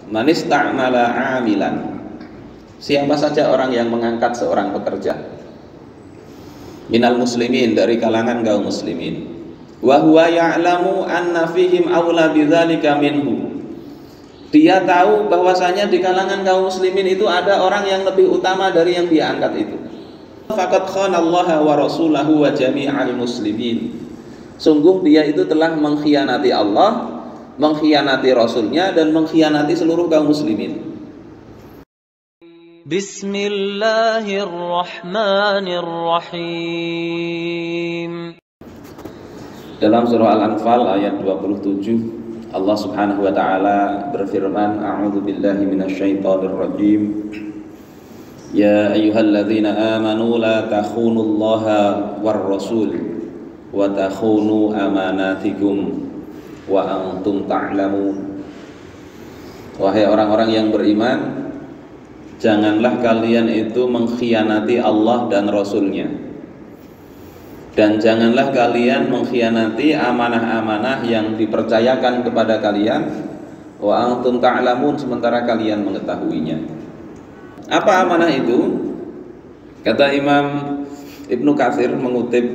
Man ista'mala 'amilan, siapa saja orang yang mengangkat seorang pekerja, minal muslimin, dari kalangan kaum muslimin, wa huwa ya'lamu anna fihim aula bidzalika minhu, dia tahu bahwasanya di kalangan kaum muslimin itu ada orang yang lebih utama dari yang dia angkat itu, faqad khanallaha wa rasulahu wa jami'al muslimin, sungguh dia itu telah mengkhianati Allah, mengkhianati Rasulnya, dan mengkhianati seluruh kaum muslimin. Bismillahirrahmanirrahim. Dalam surah Al-Anfal ayat 27, Allah Subhanahu wa taala berfirman, A'udzu billahi minasyaitonir rajim. Ya ayyuhalladzina amanu la takhunullaha war rasul wa takhunu amanatikum wa antum ta'lamun. Wahai orang-orang yang beriman, janganlah kalian itu mengkhianati Allah dan Rasulnya, dan janganlah kalian mengkhianati amanah-amanah yang dipercayakan kepada kalian, wa antum ta'lamun, sementara kalian mengetahuinya. Apa amanah itu? Kata Imam Ibnu Katsir mengutip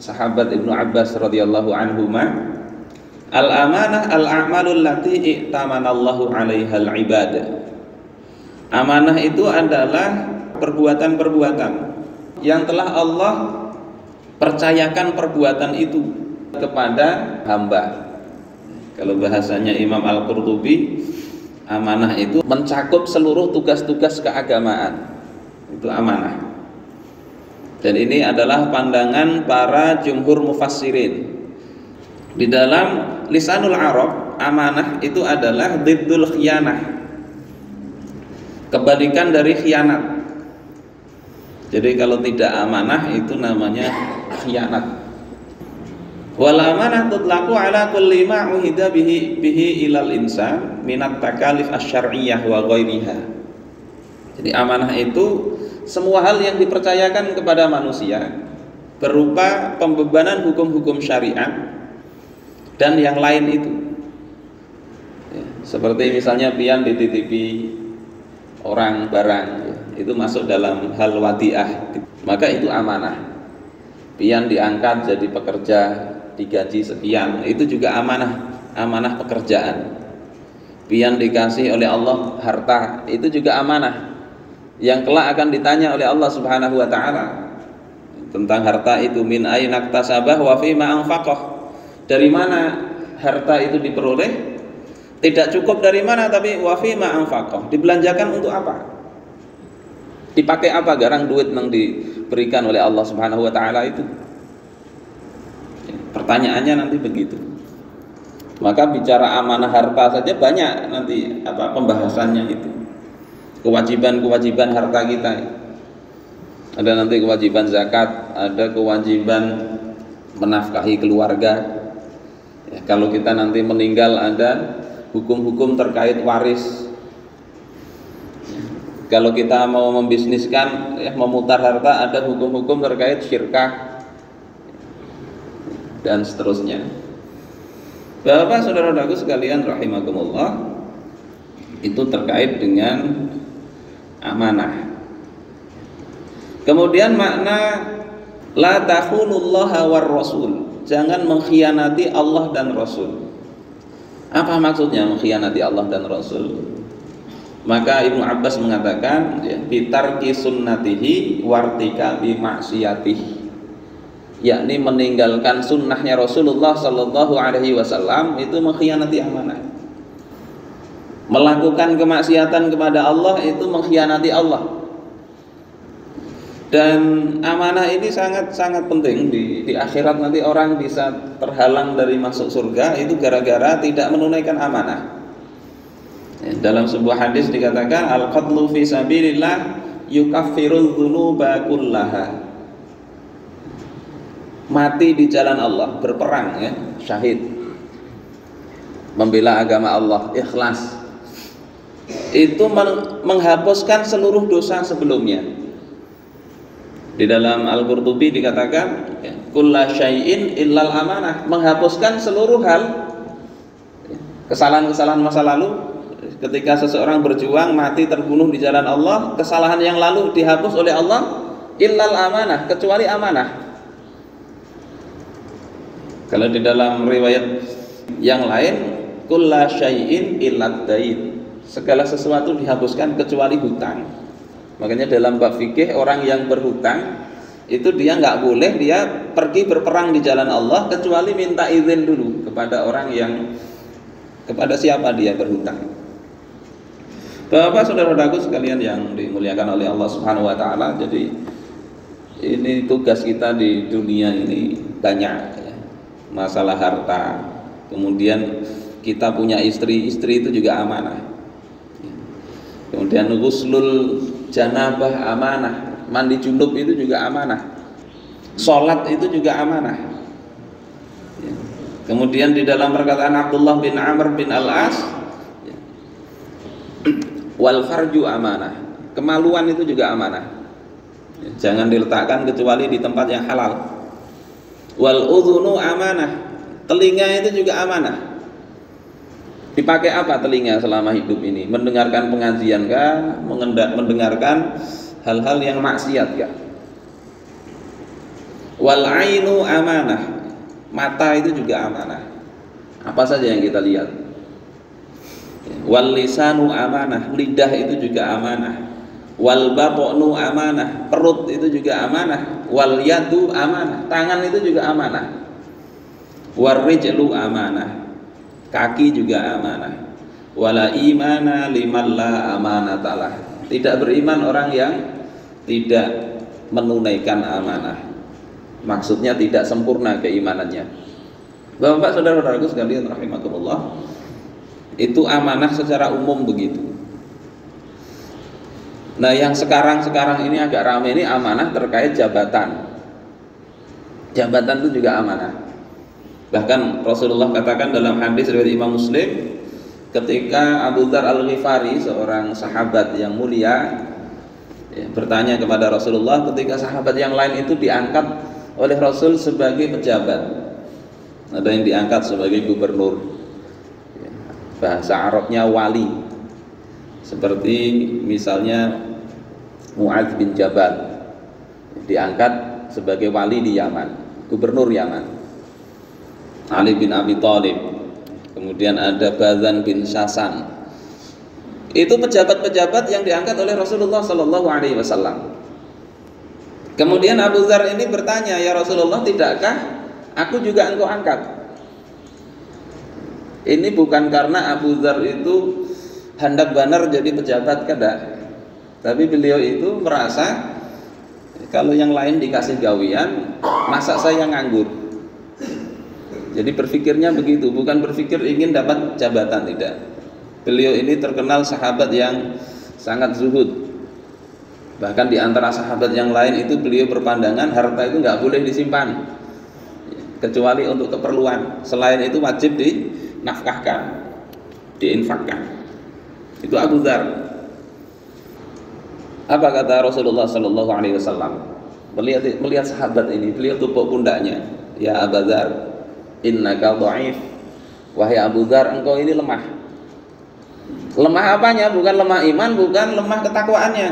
sahabat Ibnu Abbas radhiyallahu anhuma, al-amanah al-a'malul lati i'tamanallahu 'alaihal ibad. Amanah itu adalah perbuatan-perbuatan yang telah Allah percayakan perbuatan itu kepada hamba. Kalau bahasanya Imam Al-Qurtubi, amanah itu mencakup seluruh tugas-tugas keagamaan. Itu amanah. Dan ini adalah pandangan para jumhur mufassirin. Di dalam Lisanul Arab, amanah itu adalah diddul khiyanah, kebalikan dari khianat. Jadi kalau tidak amanah itu namanya khianat. Wal amanah tutlaqu ala kulli ma uhida bihi ilal insan minat takalif asy-syar'iyyah wa ghairiha. Jadi amanah itu semua hal yang dipercayakan kepada manusia berupa pembebanan hukum-hukum syariat dan yang lain itu. Ya, seperti misalnya pian dititipi orang barang, ya, itu masuk dalam hal wadiah, maka itu amanah. Pian diangkat jadi pekerja, digaji sekian, itu juga amanah, amanah pekerjaan. Pian dikasih oleh Allah harta, itu juga amanah, yang kelak akan ditanya oleh Allah Subhanahu wa taala tentang harta itu. Min aina iktasabah wa fima anfaqah, dari mana harta itu diperoleh, tidak cukup dari mana, tapi wa fima anfaqah, dibelanjakan untuk apa, dipakai apa garang duit yang diberikan oleh Allah Subhanahu wa taala itu. Pertanyaannya nanti begitu. Maka bicara amanah harta saja banyak nanti pembahasannya itu. Kewajiban-kewajiban harta kita. Ada nanti kewajiban zakat, ada kewajiban menafkahi keluarga. Ya, kalau kita nanti meninggal ada hukum-hukum terkait waris. Kalau kita mau membisniskan, memutar harta, ada hukum-hukum terkait syirkah dan seterusnya. Bapak saudara-saudaraku sekalian rahimakumullah, itu terkait dengan amanah. Kemudian makna la takhunullaha war rasul, jangan mengkhianati Allah dan Rasul. Apa maksudnya mengkhianati Allah dan Rasul? Maka Ibnu Abbas mengatakan, bitarki sunnatihi wartikabi maksiyatihi, yakni meninggalkan sunnahnya Rasulullah Sallallahu Alaihi Wasallam, itu mengkhianati amanah. Melakukan kemaksiatan kepada Allah itu mengkhianati Allah. Dan amanah ini sangat-sangat penting di akhirat. Nanti orang bisa terhalang dari masuk surga itu gara-gara tidak menunaikan amanah. Dalam sebuah hadis dikatakan, al-qatlu fi sabilillah yukaffirul dzunuba kullaha. Mati di jalan Allah, berperang, syahid, membela agama Allah, ikhlas, itu menghapuskan seluruh dosa sebelumnya. Di dalam Al-Qurtubi dikatakan, kulla syai'in illal amanah, menghapuskan seluruh hal, kesalahan-kesalahan masa lalu ketika seseorang berjuang mati terbunuh di jalan Allah, kesalahan yang lalu dihapus oleh Allah, illal amanah, kecuali amanah. Kalau di dalam riwayat yang lain, kulla syai'in illad dain, segala sesuatu dihapuskan kecuali hutang. Makanya dalam bab fikih, orang yang berhutang itu dia nggak boleh dia pergi berperang di jalan Allah kecuali minta izin dulu kepada orang yang, kepada siapa dia berhutang. Bapak saudara-saudaraku sekalian yang dimuliakan oleh Allah Subhanahu wa taala, jadi ini tugas kita di dunia ini banyak ya. Masalah harta, kemudian kita punya istri itu juga amanah. Kemudian ghuslul janabah amanah, mandi junub itu juga amanah. Salat itu juga amanah. Kemudian di dalam perkataan Abdullah bin Amr bin Al-As, wal farju amanah, kemaluan itu juga amanah, jangan diletakkan kecuali di tempat yang halal. Wal udhunu amanah, telinga itu juga amanah. Dipakai apa telinga selama hidup ini? Mendengarkan pengajian kah? Mendengarkan hal-hal yang maksiat kah? Wal ainu amanah, mata itu juga amanah, apa saja yang kita lihat. Wal lisanu amanah, lidah itu juga amanah. Wal batnu amanah, perut itu juga amanah. Wal yadu amanah, tangan itu juga amanah. War rijlu amanah, kaki juga amanah. Wala imana liman la amanatalah, tidak beriman orang yang tidak menunaikan amanah, maksudnya tidak sempurna keimanannya. Bapak saudara-saudaraku sekalian rahimakumullah, itu amanah secara umum begitu. Nah, yang sekarang ini agak ramai ini amanah terkait jabatan. Jabatan itu juga amanah. Bahkan Rasulullah katakan dalam hadis riwayat Imam Muslim, ketika Abu Dzar Al-Ghifari, seorang sahabat yang mulia, bertanya kepada Rasulullah ketika sahabat yang lain itu diangkat oleh Rasul sebagai pejabat. Ada yang diangkat sebagai gubernur, bahasa Arabnya wali, seperti misalnya Mu'adz bin Jabal diangkat sebagai wali di Yaman, gubernur Yaman. Ali bin Abi Thalib, kemudian ada Bazan bin Syasan. Itu pejabat-pejabat yang diangkat oleh Rasulullah Sallallahu Alaihi Wasallam. Kemudian Abu Dzar ini bertanya, ya Rasulullah, tidakkah aku juga engkau angkat? Ini bukan karena Abu Dzar itu hendak benar jadi pejabat, kada. Tapi beliau itu merasa kalau yang lain dikasih gawian, masa saya nganggur. Jadi berpikirnya begitu, bukan berpikir ingin dapat jabatan, tidak. Beliau ini terkenal sahabat yang sangat zuhud. Bahkan di antara sahabat yang lain itu beliau berpandangan harta itu nggak boleh disimpan kecuali untuk keperluan. Selain itu wajib dinafkahkan, diinfakkan. Itu Abu Dzar. Apa kata Rasulullah Sallallahu Alaihi Wasallam? Melihat sahabat ini, beliau tepuk pundaknya. Ya Abu Dzar, innaka dha'if. Wahai Abu Dzar, engkau ini lemah. Lemah apanya? Bukan lemah iman, bukan lemah ketakwaannya.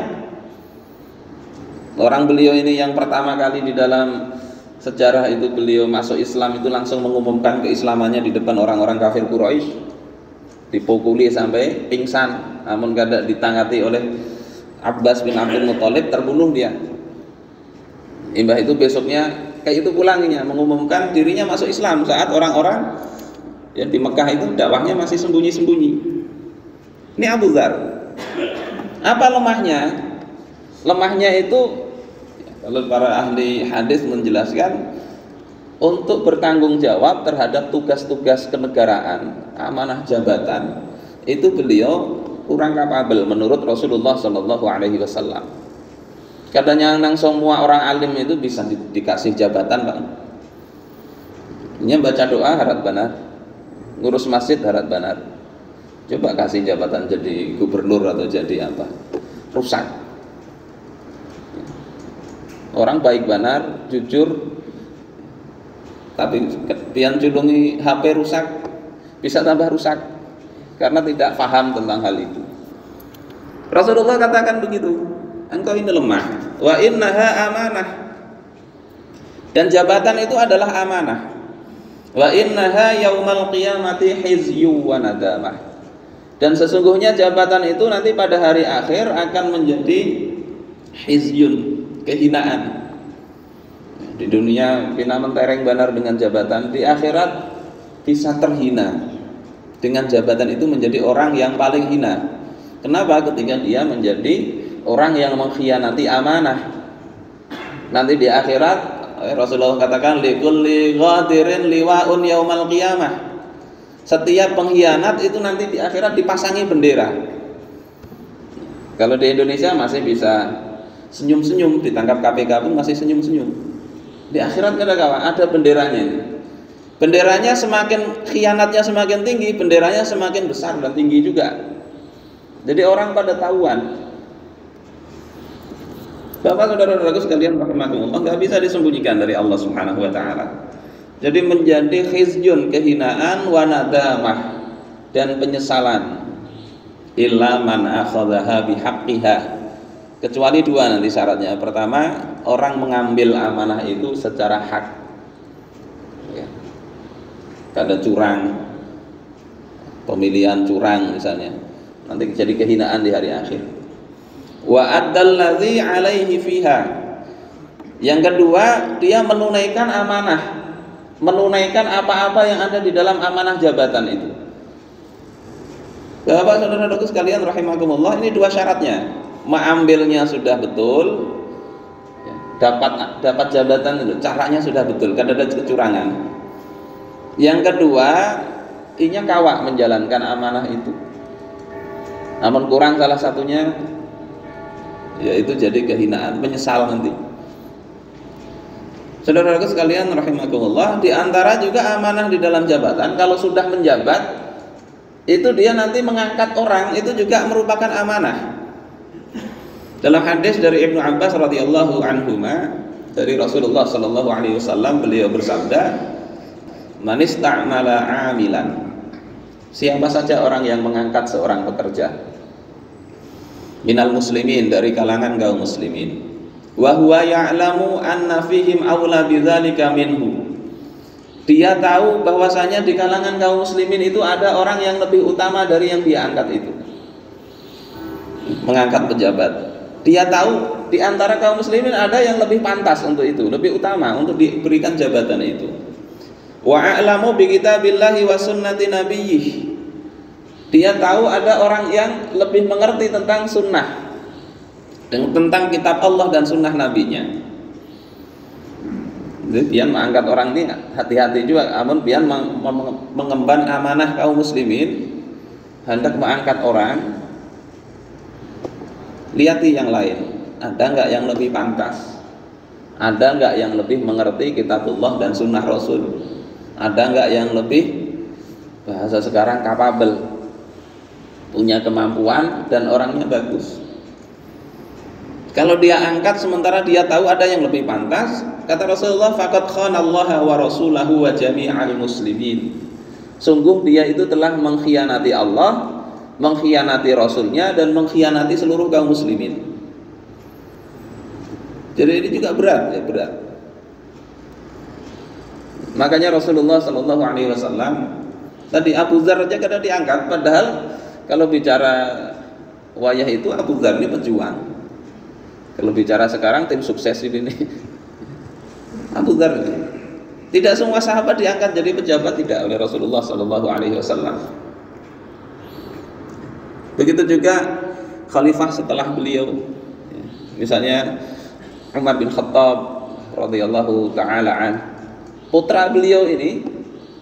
Orang beliau ini yang pertama kali di dalam sejarah itu beliau masuk Islam itu langsung mengumumkan keislamannya di depan orang-orang kafir Quraisy. Dipukuli sampai pingsan, namun kada ditangati oleh Abbas bin Abdul Muthalib, terbunuh dia. Imbah itu besoknya kayak itu pulangnya mengumumkan dirinya masuk Islam saat orang-orang yang di Mekah itu dakwahnya masih sembunyi-sembunyi. Ini Abu Dzar. Apa lemahnya? Lemahnya itu kalau para ahli hadis menjelaskan untuk bertanggung jawab terhadap tugas-tugas kenegaraan, amanah jabatan, itu beliau kurang kapabel menurut Rasulullah Shallallahu Alaihi Wasallam. Katanya nang semua orang alim itu bisa dikasih jabatan, Bang. Ini baca doa harap benar, ngurus masjid harap benar. Coba kasih jabatan jadi gubernur atau jadi apa, rusak. Orang baik benar, jujur, tapi pian culungi HP rusak, bisa tambah rusak. karena tidak paham tentang hal itu. Rasulullah katakan begitu, engkau ini lemah. Wa innaha amanah, dan jabatan itu adalah amanah. Wa innaha yaumal qiyamati hizyu wa nadamah, dan sesungguhnya jabatan itu nanti pada hari akhir akan menjadi hizyun, kehinaan. Di dunia pina mentereng banar dengan jabatan, di akhirat bisa terhina dengan jabatan itu, menjadi orang yang paling hina. Kenapa? Ketika dia menjadi orang yang mengkhianati amanah. Nanti di akhirat Rasulullah katakan likulli ghadirin liwaun yaumal qiyamah. Setiap pengkhianat itu nanti di akhirat dipasangi bendera. Kalau di Indonesia masih bisa senyum-senyum, ditangkap KPK pun masih senyum-senyum. Di akhirat ada benderanya ini. Benderanya semakin khianatnya semakin tinggi, benderanya semakin besar dan tinggi juga. Jadi orang pada tahuan. Bapak saudara-saudaraku sekalian rahimakumullah, enggak bisa disembunyikan dari Allah Subhanahu wa taala. Jadi menjadi khizyun, kehinaan, wa nadamah, dan penyesalan. Illa man akhadhaha bihaqqiha. Kecuali dua nanti syaratnya. Pertama, orang mengambil amanah itu secara hak. Ya. Kada curang, pemilihan curang misalnya, nanti jadi kehinaan di hari akhir. Wa addalladzi alaihi fiha. Yang kedua, dia menunaikan amanah, menunaikan apa-apa yang ada di dalam amanah jabatan itu. Bapak saudara-saudaraku sekalian rahimakumullah, ini dua syaratnya. Mengambilnya sudah betul, dapat jabatan itu caranya sudah betul, kan ada kecurangan. Yang kedua, inya kawak menjalankan amanah itu. Namun kurang salah satunya, yaitu jadi kehinaan, menyesal nanti. Saudara-saudaraku sekalian rahimakumullah, di antara juga amanah di dalam jabatan, kalau sudah menjabat itu dia nanti mengangkat orang, itu juga merupakan amanah. Dalam hadis dari Ibnu Abbas radhiyallahu anhuma, dari Rasulullah sallallahu alaihi wasallam, beliau bersabda, "Man ista'mala 'amilan." Siapa saja orang yang mengangkat seorang pekerja, minal muslimin, dari kalangan kaum muslimin, wa huwa ya'lamu anna fihim aula bidzalika minhu. Dia tahu bahwasanya di kalangan kaum muslimin itu ada orang yang lebih utama dari yang dia angkat itu. Mengangkat pejabat. Dia tahu di antara kaum muslimin ada yang lebih pantas untuk itu, lebih utama untuk diberikan jabatan itu. Wa a'lamu bi kitabillahi wa sunnati nabiyyih. Dia tahu ada orang yang lebih mengerti tentang sunnah, tentang kitab Allah dan sunnah nabinya. Jadi pian mengangkat orang ini hati-hati juga. Amun pian mengemban amanah kaum muslimin, hendak mengangkat orang, lihati yang lain, ada enggak yang lebih pantas, ada enggak yang lebih mengerti kitabullah dan sunnah Rasul, ada enggak yang lebih, bahasa sekarang, capable, punya kemampuan dan orangnya bagus. Kalau dia angkat sementara dia tahu ada yang lebih pantas, kata Rasulullah, faqad khanallaha wa rasulahu wa jami'al muslimin. Sungguh dia itu telah mengkhianati Allah, mengkhianati Rasulnya, dan mengkhianati seluruh kaum muslimin. Jadi ini juga berat, ya, berat. Makanya Rasulullah Shallallahu Alaihi Wasallam tadi Abu Dzar aja kadang diangkat, padahal kalau bicara wayah itu Abu Dzar ini pejuang. Kalau bicara sekarang tim sukses ini Abu Dzar ini. Tidak semua sahabat diangkat jadi pejabat, tidak, oleh Rasulullah Shallallahu Alaihi Wasallam. Begitu juga khalifah setelah beliau, misalnya Umar bin Khattab radhiyallahu taala an. Putra beliau ini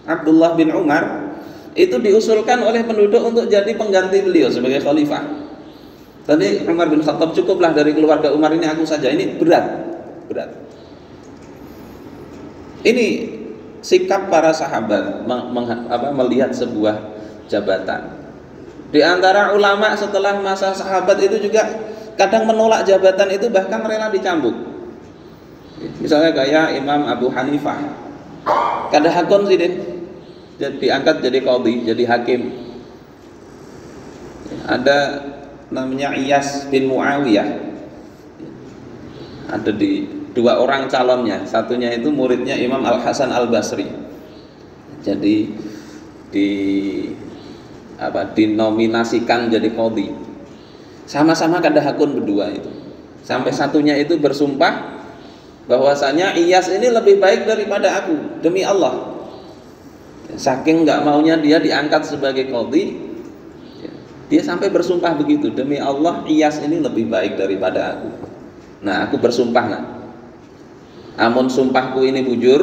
Abdullah bin Umar itu diusulkan oleh penduduk untuk jadi pengganti beliau sebagai khalifah. Tadi Umar bin Khattab, cukuplah dari keluarga Umar ini aku saja. Ini berat. Ini sikap para sahabat melihat sebuah jabatan. Di antara ulama setelah masa sahabat itu juga kadang menolak jabatan itu, bahkan rela dicambuk. Misalnya kayak Imam Abu Hanifah, kada hakon sih deh, diangkat jadi qadhi, jadi hakim. ada namanya Iyas bin Muawiyah. Ada di dua orang calonnya, satunya itu muridnya Imam Al Hasan Al Basri. Jadi dinominasikan jadi qadhi. Sama-sama kada hakun berdua itu. Sampai satunya itu bersumpah bahwasanya Iyas ini lebih baik daripada aku, demi Allah. Saking nggak maunya dia diangkat sebagai qadhi, dia sampai bersumpah begitu, demi Allah Iyas ini lebih baik daripada aku. Nah, aku bersumpah nak, amun sumpahku ini bujur,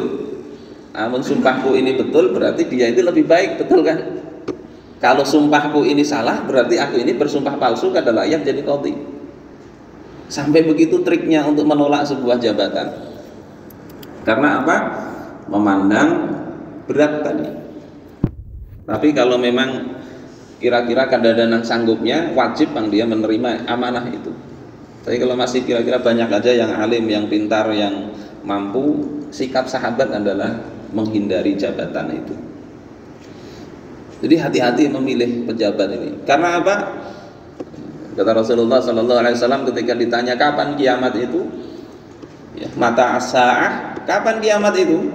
amun sumpahku ini betul, berarti dia itu lebih baik, betul kan? Kalau sumpahku ini salah, berarti aku ini bersumpah palsu, kada layak jadi qadhi. Sampai begitu triknya untuk menolak sebuah jabatan. Karena apa? Memandang berat tadi. Tapi kalau memang kira-kira kadang-kadang sanggupnya, wajib bang dia menerima amanah itu. Tapi kalau masih kira-kira banyak aja yang alim, yang pintar, yang mampu, sikap sahabat adalah menghindari jabatan itu. Jadi hati-hati memilih pejabat ini. Karena apa? Kata Rasulullah SAW ketika ditanya kapan kiamat itu, ya, mata as-sa'ah, kapan kiamat itu?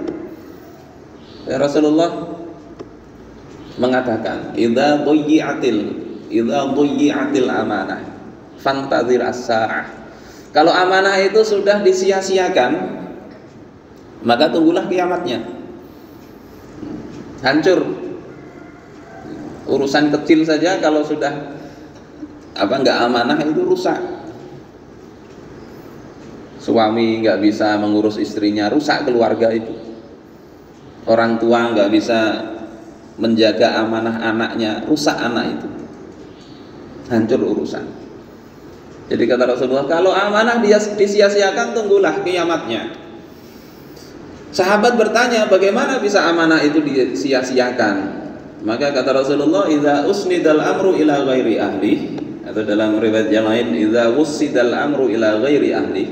Ya, Rasulullah mengatakan, idza dhuyyi'atil amanah fantazir as-sa'ah. Kalau amanah itu sudah disia-siakan, maka tunggulah kiamatnya. Hancur. Urusan kecil saja kalau sudah nggak amanah itu rusak. Suami nggak bisa mengurus istrinya, rusak keluarga itu. Orang tua nggak bisa menjaga amanah anaknya, rusak anak itu, hancur urusan. Jadi kata Rasulullah, kalau amanah dia disia-siakan, tunggulah kiamatnya. Sahabat bertanya, bagaimana bisa amanah itu disia-siakan? Maka kata Rasulullah, idza usnidal amru ila ghairi ahli, atau dalam riwayat yang lain, idza wussidal amru ila ghairi ahli.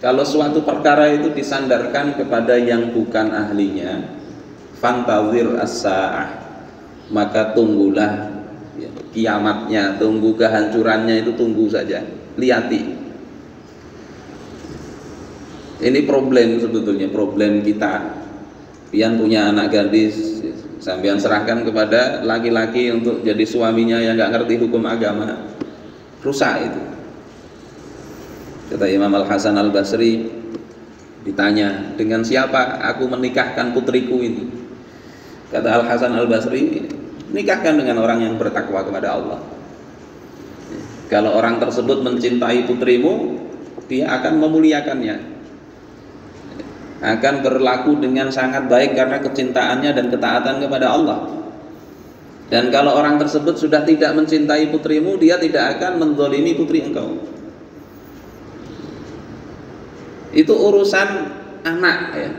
Kalau suatu perkara itu disandarkan kepada yang bukan ahlinya, fantazir as-sa'ah, maka tunggulah ya, kiamatnya, tunggu kehancurannya itu, tunggu saja, lihati. Ini problem sebetulnya, problem kita. Pian punya anak gadis, sampean serahkan kepada laki-laki untuk jadi suaminya yang nggak ngerti hukum agama, rusak itu. Kata Imam Al Hasan Al Basri, ditanya, dengan siapa aku menikahkan putriku ini? Kata Al Hasan Al Basri, nikahkan dengan orang yang bertakwa kepada Allah. Kalau orang tersebut mencintai putrimu, dia akan memuliakannya, akan berlaku dengan sangat baik karena kecintaannya dan ketaatan kepada Allah. Dan kalau orang tersebut sudah tidak mencintai putrimu, dia tidak akan menzalimi putri engkau. Itu urusan anak ya,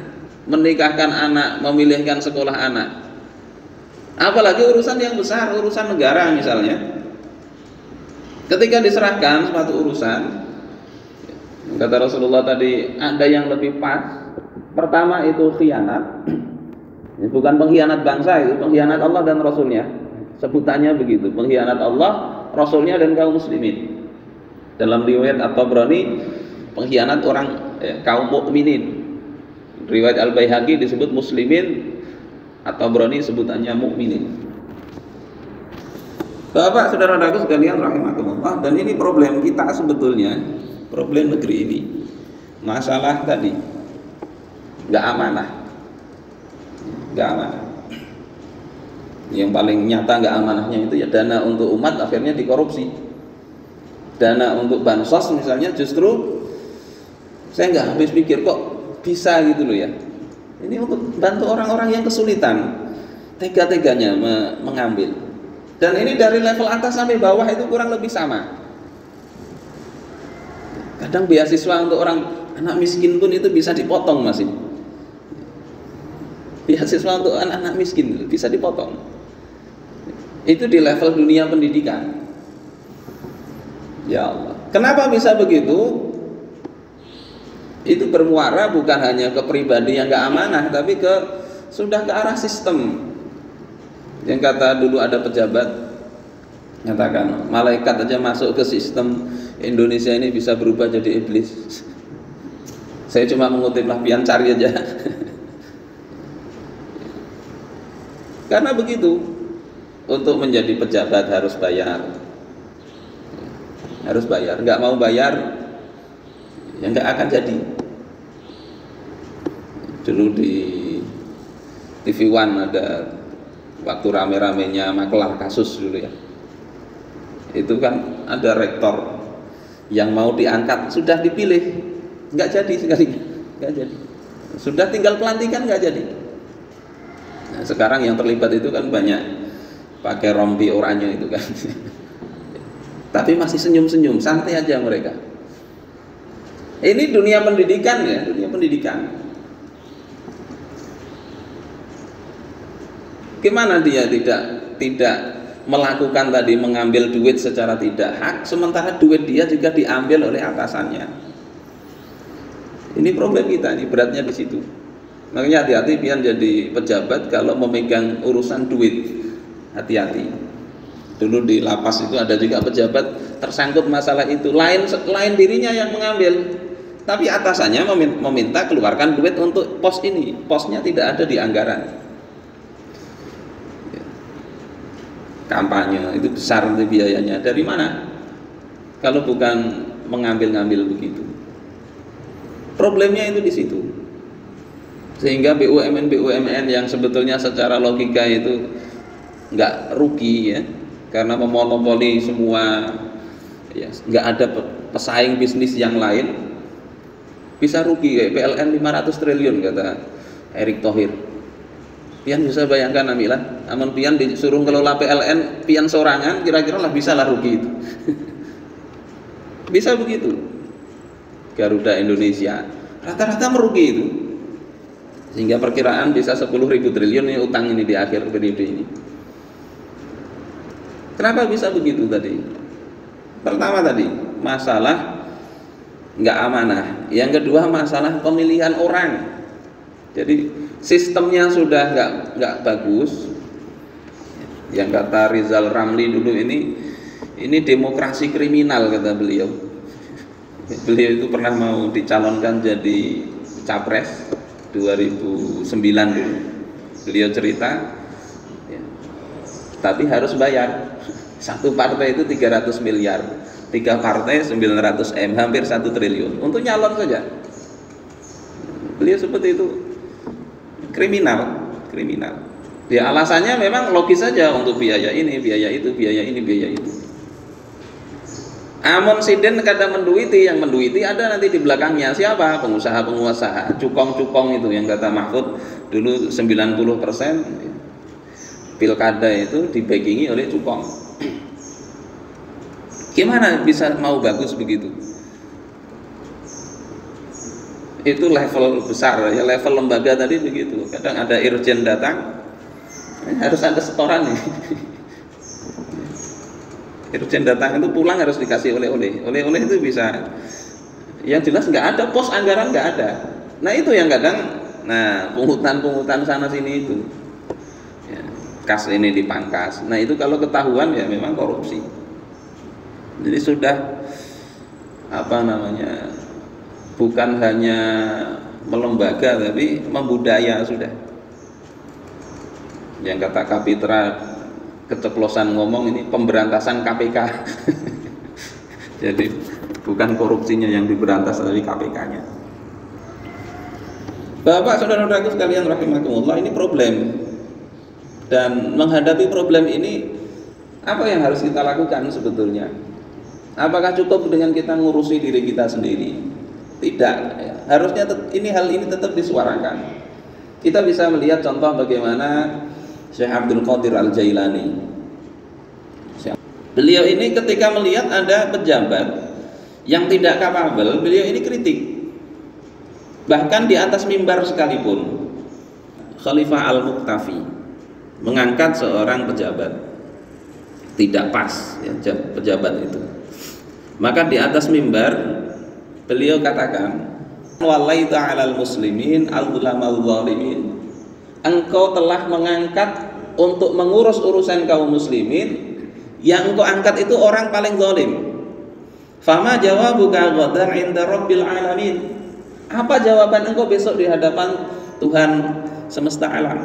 menikahkan anak, memilihkan sekolah anak. Apalagi urusan yang besar, urusan negara misalnya. Ketika diserahkan suatu urusan, kata Rasulullah tadi, ada yang lebih pas. Pertama itu khianat. Ini bukan pengkhianat bangsa, itu pengkhianat Allah dan Rasulnya. Sebutannya begitu, pengkhianat Allah, Rasulnya dan kaum muslimin. Dalam riwayat At-Tabrani, pengkhianat orang kaum mukminin. Riwayat Al-Baihaqi disebut muslimin, atau Tabrani sebutannya mukminin. Bapak, saudara-saudaraku sekalian rahimakumullah, dan ini problem kita sebetulnya, problem negeri ini. Masalah tadi nggak amanah. Yang paling nyata nggak amanahnya itu ya dana untuk umat akhirnya dikorupsi. Dana untuk bansos misalnya justru saya nggak habis pikir kok bisa gitu loh ya. Ini untuk bantu orang-orang yang kesulitan, tega-teganya mengambil. Dan ini dari level atas sampai bawah itu kurang lebih sama. Kadang beasiswa untuk orang anak miskin pun itu bisa dipotong masih. Beasiswa untuk anak-anak miskin bisa dipotong. Itu di level dunia pendidikan. Ya Allah, kenapa bisa begitu? Itu bermuara bukan hanya ke pribadi yang gak amanah, tapi sudah ke arah sistem. Yang kata dulu ada pejabat, Nyatakan malaikat aja masuk ke sistem Indonesia ini bisa berubah jadi iblis. Saya cuma mengutip lah, pian cari aja. Karena begitu, untuk menjadi pejabat harus bayar. Harus bayar, nggak mau bayar ya nggak akan jadi. Dulu di TV One ada waktu rame-ramenya makelar kasus dulu ya. Itu kan ada rektor yang mau diangkat, sudah dipilih, nggak jadi sekali, nggak jadi. Sudah tinggal pelantikan nggak jadi. Nah, sekarang yang terlibat itu kan banyak pakai rompi oranye itu kan. Tapi masih senyum-senyum, santai aja mereka. Ini dunia pendidikan ya, dunia pendidikan. Gimana dia tidak melakukan tadi, mengambil duit secara tidak hak, sementara duit dia juga diambil oleh atasannya. Ini problem kita, ini beratnya di situ. Makanya hati-hati pian jadi pejabat kalau memegang urusan duit, hati-hati. Dulu di lapas itu ada juga pejabat tersangkut masalah itu, lain dirinya yang mengambil, tapi atasannya meminta keluarkan duit untuk pos ini, posnya tidak ada di anggaran. Kampanye itu besar nanti biayanya, dari mana kalau bukan mengambil-ngambil begitu. Problemnya itu di situ, sehingga BUMN yang sebetulnya secara logika itu nggak rugi ya, karena memonopoli semua ya, nggak ada pesaing bisnis yang lain, bisa rugi. Kayak PLN 500 triliun kata Erick Thohir. Pian bisa bayangkan amilah, amun pian disuruh kelola PLN, pian sorangan, kira-kira lah bisa lah rugi itu. Bisa begitu. Garuda Indonesia rata-rata merugi itu, sehingga perkiraan bisa 10.000 triliun ini utang ini di akhir periode ini. Kenapa bisa begitu tadi? Pertama tadi masalah nggak amanah, yang kedua masalah pemilihan orang. Jadi sistemnya sudah nggak bagus. Yang kata Rizal Ramli dulu, ini demokrasi kriminal kata beliau. Beliau itu pernah mau dicalonkan jadi capres 2009 dulu. Beliau cerita ya, tapi harus bayar. Satu partai itu 300 miliar, 3 partai 900 M, hampir 1 triliun untuk nyalon saja. Beliau seperti itu, kriminal. Ya alasannya memang logis saja, untuk biaya ini, biaya itu, biaya ini, biaya itu. Amun siden kadang menduiti, yang menduiti ada nanti di belakangnya siapa? Pengusaha, cukong-cukong itu yang kata Mahfud dulu 90% pilkada itu dibackingi oleh cukong. Gimana bisa mau bagus begitu? Itu level besar ya, level lembaga tadi begitu. Kadang ada irjen datang, harus ada setoran nih. Irjen datang itu pulang harus dikasih oleh-oleh. Oleh-oleh itu bisa, yang jelas nggak ada pos anggaran, nggak ada. Nah itu yang kadang, nah pungutan sana sini itu, ya, kas ini dipangkas. Nah itu kalau ketahuan ya memang korupsi. Jadi sudah bukan hanya melembaga tapi membudaya sudah. Yang kata Kapitra keceplosan ngomong, ini pemberantasan KPK. Jadi bukan korupsinya yang diberantas tapi KPK-nya. Bapak saudara-saudaraku sekalian rahimakumullah, ini problem. Dan menghadapi problem ini, apa yang harus kita lakukan sebetulnya? Apakah cukup dengan kita ngurusi diri kita sendiri? Tidak, ya. Harusnya hal ini tetap disuarakan. Kita bisa melihat contoh bagaimana Syekh Abdul Qadir Al-Jailani. Beliau ini ketika melihat ada pejabat yang tidak kapabel, beliau ini kritik. Bahkan di atas mimbar sekalipun, Khalifah Al-Muqtafi mengangkat seorang pejabat tidak pas ya, pejabat itu. Maka di atas mimbar beliau katakan, "Wallaita 'alal muslimin al-dhulamal zalimin." Engkau telah mengangkat untuk mengurus urusan kaum muslimin Yang engkau angkat itu orang paling zalim. Fama jawabuka ghadan 'inda rabbil alamin. Apa jawaban engkau besok di hadapan Tuhan semesta alam?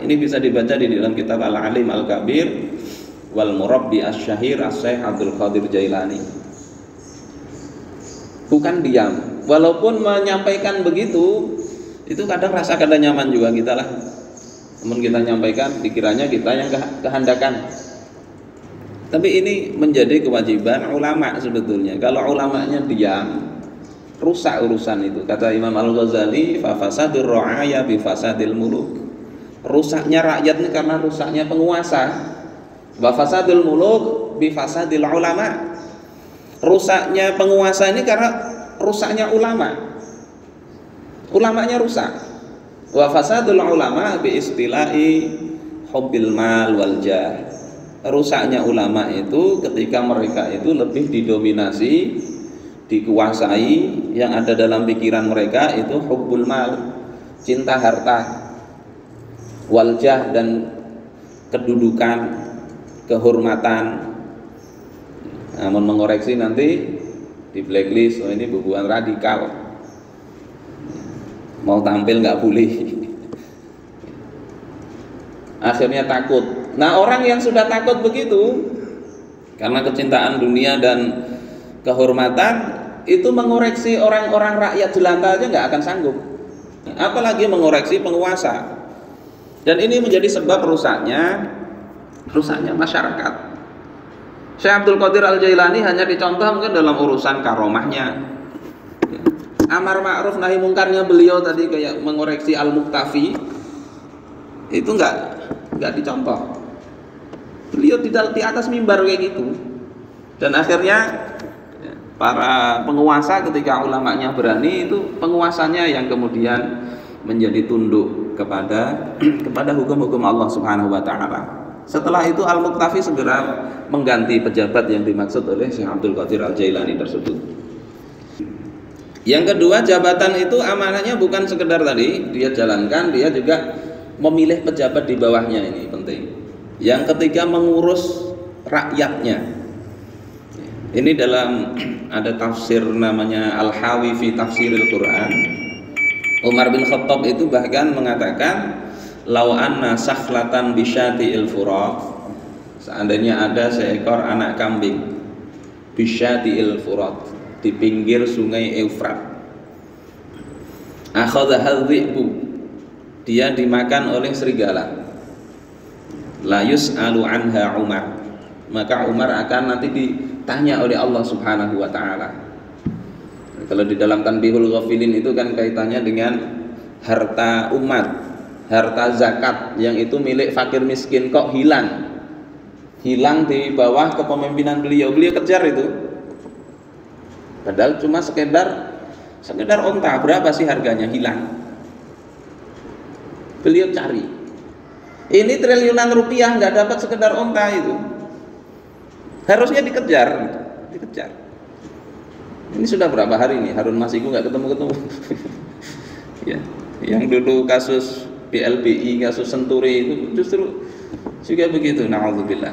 Ini bisa dibaca di dalam kitab Al-Alim Al-Kabir wal Murabbi Asy-Syahir Asy-Syaikh Abdul Qadir Jailani. Bukan diam, walaupun menyampaikan begitu itu kadang rasa kada nyaman juga kita lah. Namun kita nyampaikan dikiranya kita yang kehendakan. Tapi ini menjadi kewajiban ulama sebetulnya. Kalau ulamanya diam, rusak urusan itu. Kata Imam Al-Ghazali, fa fasadur ra'aya bi fasadil muluk. Rusaknya rakyat ini karena rusaknya penguasa. Wa fasadul muluk bi fasadil ulama. Rusaknya penguasa ini karena rusaknya ulama. Ulamanya rusak. Wa fasadul ulama bi istilahi hubbil mal wal jah. Rusaknya ulama itu ketika mereka itu lebih didominasi, dikuasai, yang ada dalam pikiran mereka itu hubbul mal, cinta harta, wal jah, dan kedudukan, kehormatan. Namun mengoreksi nanti di blacklist, oh ini bubuan radikal, mau tampil nggak boleh. Akhirnya takut. Nah, orang yang sudah takut begitu karena kecintaan dunia dan kehormatan, itu mengoreksi orang-orang rakyat jelanta aja nggak akan sanggup, apalagi mengoreksi penguasa. Dan ini menjadi sebab rusaknya masyarakat. Syekh Abdul Qadir Al-Jailani hanya dicontoh mungkin dalam urusan karomahnya, amar ma'ruf nahi mungkarnya beliau tadi kayak mengoreksi Al-Muktafi itu nggak dicontoh. Beliau di atas mimbar kayak gitu. Dan akhirnya para penguasa ketika ulamanya berani, itu penguasanya yang kemudian menjadi tunduk kepada hukum-hukum Allah Subhanahu wa taala. Setelah itu Al-Muktafi segera mengganti pejabat yang dimaksud oleh Syekh Abdul Qadir Al-Jailani tersebut. Yang kedua, jabatan itu amanahnya bukan sekedar tadi dia jalankan, dia juga memilih pejabat di bawahnya, ini penting. Yang ketiga, mengurus rakyatnya. Ini dalam ada tafsir namanya Al-Hawi fi Tafsiril Quran. Umar bin Khattab itu bahkan mengatakan, lau anna sakhlatan bisyati'il furat, seandainya ada seekor anak kambing bisyati'il furat, di pinggir sungai Eufrat, akhadha dhi'bu, dia dimakan oleh serigala, la yus'alu anha Umar, maka Umar akan nanti ditanya oleh Allah Subhanahu wa taala. Kalau di dalam Tanbihul Ghafilin itu kan kaitannya dengan harta umat, harta zakat yang itu milik fakir miskin, kok hilang di bawah kepemimpinan beliau kejar itu, padahal cuma sekedar onta, berapa sih harganya, hilang, beliau cari. Ini triliunan rupiah nggak dapat sekedar onta, itu harusnya dikejar. Ini sudah berapa hari nih Harun Masiku nggak ketemu. Ya, yang dulu kasus BLBI, kasus Senturi itu justru juga begitu, na'udzubillah.